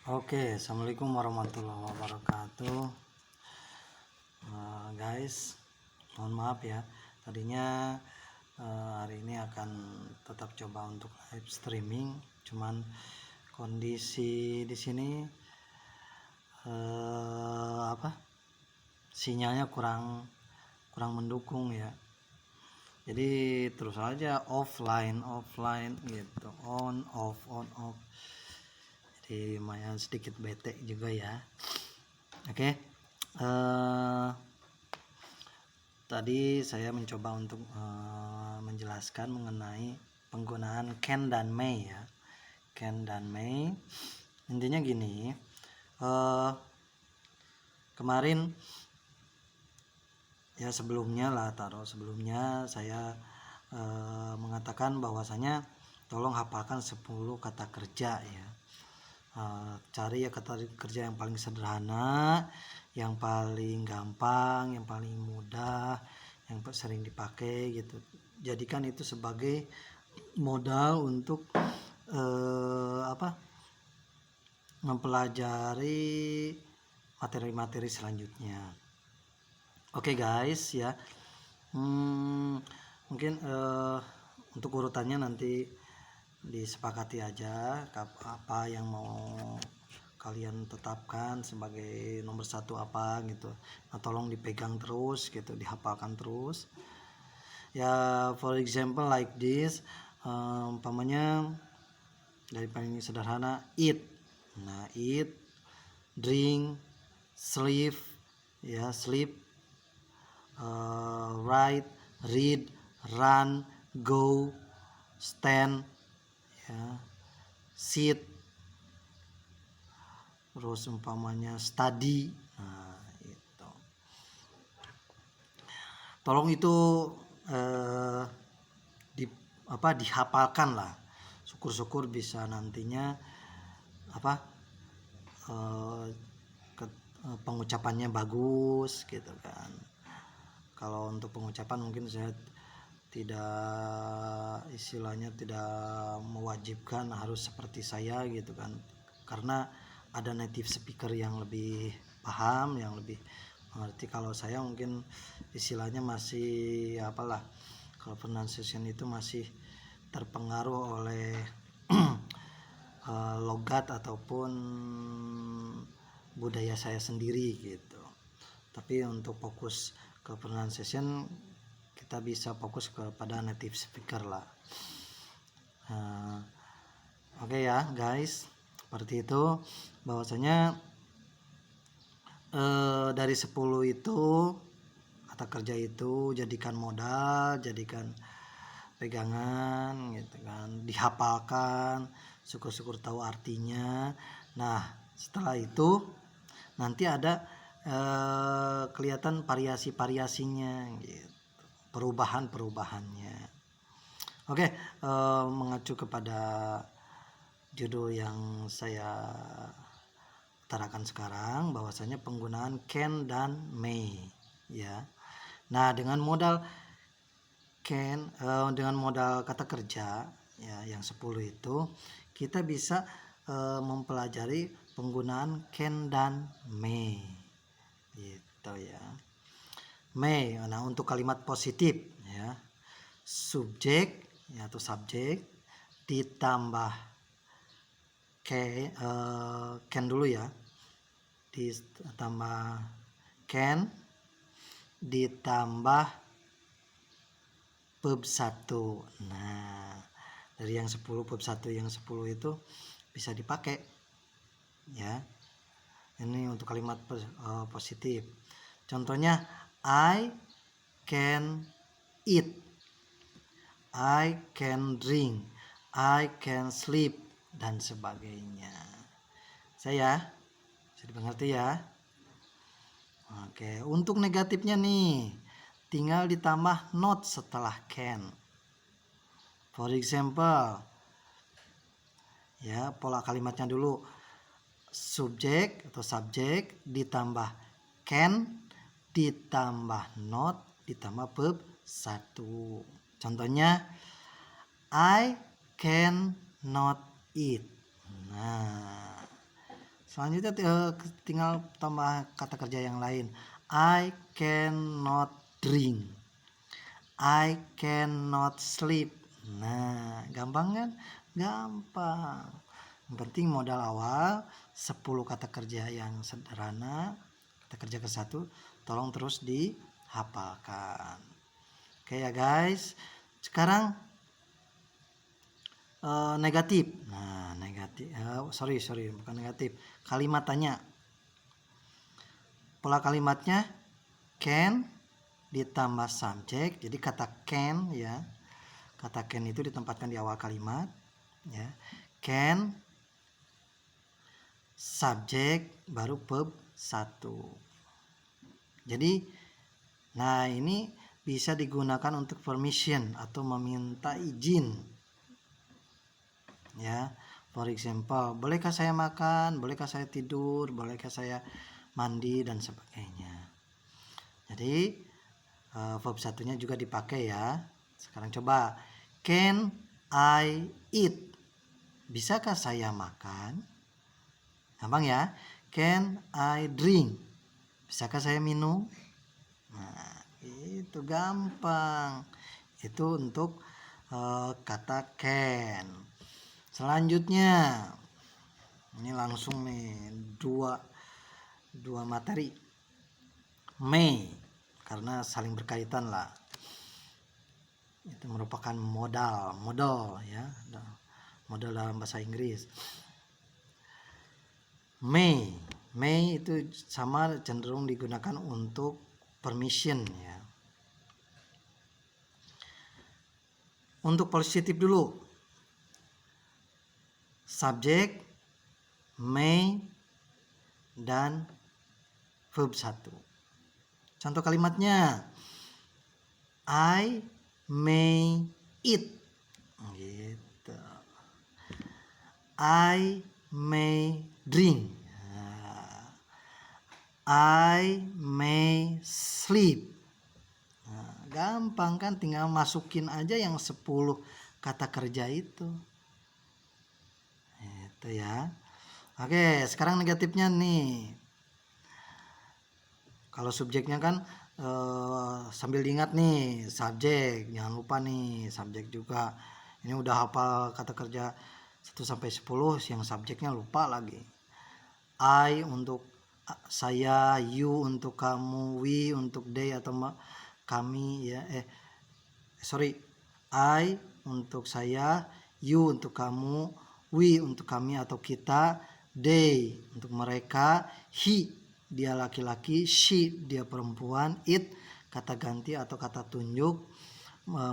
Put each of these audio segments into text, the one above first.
Oke, assalamualaikum warahmatullahi wabarakatuh. Guys, mohon maaf ya. Tadinya hari ini akan tetap coba untuk live streaming, cuman kondisi di sini sinyalnya kurang mendukung ya. Jadi terus aja offline gitu, on off. Jadi lumayan sedikit bete juga ya. Oke. Tadi saya mencoba untuk menjelaskan mengenai penggunaan can dan may ya. Can dan may. Intinya gini. Kemarin ya sebelumnya saya mengatakan bahwasanya tolong hafalkan 10 kata kerja ya. Cari ya kata kerja yang paling sederhana, yang paling gampang, yang paling mudah, yang sering dipakai gitu. Jadikan itu sebagai modal untuk mempelajari materi-materi selanjutnya. Oke guys ya. Mungkin untuk urutannya nanti disepakati aja apa yang mau kalian tetapkan sebagai nomor satu apa gitu. Nah, tolong dipegang terus gitu, dihafalkan terus ya. For example like this, umpamanya dari paling sederhana eat. Nah, eat, drink, sleep ya, write, read, run, go, stand ya, sit, terus umpamanya study. Nah, itu tolong itu dihafalkan lah. Syukur-syukur bisa nantinya pengucapannya bagus gitu kan. Kalau untuk pengucapan mungkin saya tidak mewajibkan harus seperti saya gitu kan, karena ada native speaker yang lebih paham, yang lebih mengerti. Kalau saya mungkin istilahnya masih kalau pronunciation itu masih terpengaruh oleh logat ataupun budaya saya sendiri gitu. Tapi untuk fokus ke pronunciation kita bisa fokus kepada native speaker lah. Oke ya guys, seperti itu bahwasanya dari 10 itu kata kerja itu jadikan modal, jadikan pegangan gitu kan, dihafalkan, syukur-syukur tahu artinya. Nah, setelah itu nanti ada kelihatan variasi-variasinya gitu, perubahannya. Oke, mengacu kepada judul yang saya utarakan sekarang bahwasanya penggunaan can dan may ya. Nah, dengan modal can, dengan modal kata kerja ya yang 10 itu kita bisa mempelajari penggunaan can dan may gitu ya. May, nah untuk kalimat positif ya, subjek ya atau subjek ditambah can dulu ya, ditambah can ditambah verb 1. Nah, dari yang 10 verb 1 yang 10 itu bisa dipakai ya. Ini untuk kalimat positif. Contohnya I can eat, I can drink, I can sleep, dan sebagainya. Saya bisa dimengerti ya. Oke, untuk negatifnya nih tinggal ditambah not setelah can. For example ya, pola kalimatnya dulu subjek atau subjek ditambah can ditambah not ditambah verb 1. Contohnya I can not eat. Nah, Selanjutnya tinggal tambah kata kerja yang lain. I cannot drink, I cannot sleep. Nah, gampang kan? Gampang. Yang penting modal awal 10 kata kerja yang sederhana, kata kerja ke satu, tolong terus dihafalkan. Oke ya guys. Sekarang negatif. Nah, negatif. Sorry, bukan negatif. Kalimat tanya. Pola kalimatnya can ditambah subjek. Jadi kata can ya. Kata can itu ditempatkan di awal kalimat ya. Can subjek baru verb 1. Jadi nah ini bisa digunakan untuk permission atau meminta izin. Ya, for example, bolehkah saya makan, bolehkah saya tidur, bolehkah saya mandi dan sebagainya. Jadi verb satunya juga dipakai ya. Sekarang coba, can I eat? Bisakah saya makan? Gampang ya. Can I drink? Bisakah saya minum? Nah, itu gampang. Itu untuk kata can. Selanjutnya, ini langsung nih dua materi. May, karena saling berkaitan lah. Itu merupakan modal ya, modal dalam bahasa Inggris. May itu sama cenderung digunakan untuk permission ya. Untuk positif dulu. Subjek, may, dan verb 1. Contoh kalimatnya, I may eat. Gitu. I may drink. I may sleep. Nah, gampang kan, tinggal masukin aja yang 10 kata kerja itu. Itu ya. Oke, sekarang negatifnya nih. Kalau subjeknya kan sambil diingat nih, subjek, jangan lupa nih subjek juga. Ini udah hafal kata kerja 1 sampai 10, yang subjeknya lupa lagi. I untuk saya, you untuk kamu, we untuk they atau kami ya. I untuk saya, you untuk kamu, we untuk kami atau kita, they untuk mereka, he dia laki-laki, she dia perempuan, it kata ganti atau kata tunjuk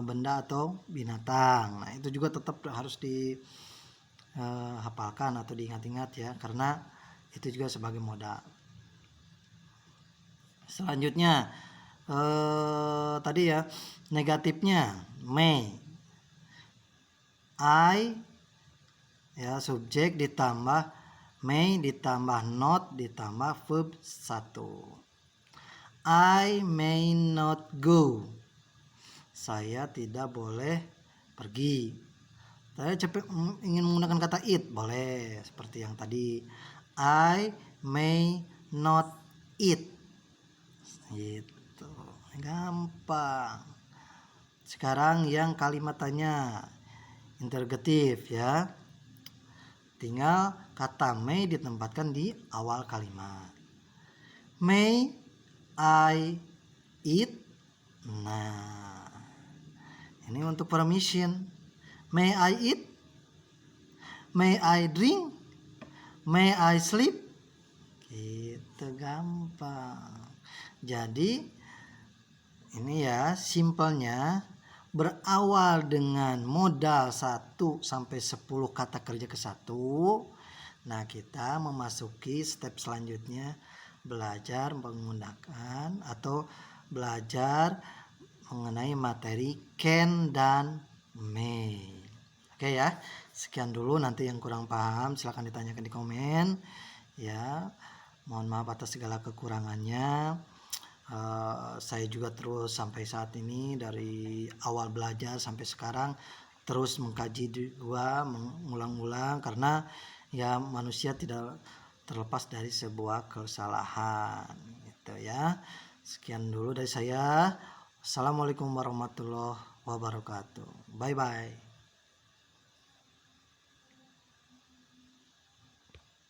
benda atau binatang. Nah, itu juga tetap harus dihafalkan atau diingat-ingat ya, karena itu juga sebagai modal. Selanjutnya tadi ya, negatifnya may. I ya, subjek ditambah may ditambah not ditambah verb 1. I may not go. Saya tidak boleh pergi. Saya ingin menggunakan kata eat, boleh seperti yang tadi. I may not eat. Gitu. Gampang. Sekarang yang kalimat tanya, interrogatif ya. Tinggal kata may ditempatkan di awal kalimat. May I eat? Nah, ini untuk permission. May I eat? May I drink? May I sleep? Gitu, gampang. Jadi ini ya, simpelnya berawal dengan modal 1 sampai 10 kata kerja ke 1. Nah, kita memasuki step selanjutnya, belajar menggunakan atau belajar mengenai materi can dan may. Oke ya, sekian dulu. Nanti yang kurang paham silahkan ditanyakan di komen ya. Mohon maaf atas segala kekurangannya. Saya juga terus sampai saat ini, dari awal belajar sampai sekarang, terus mengkaji juga, mengulang-ulang, karena ya manusia tidak terlepas dari sebuah kesalahan gitu ya. Sekian dulu dari saya. Assalamualaikum warahmatullahi wabarakatuh. Bye bye.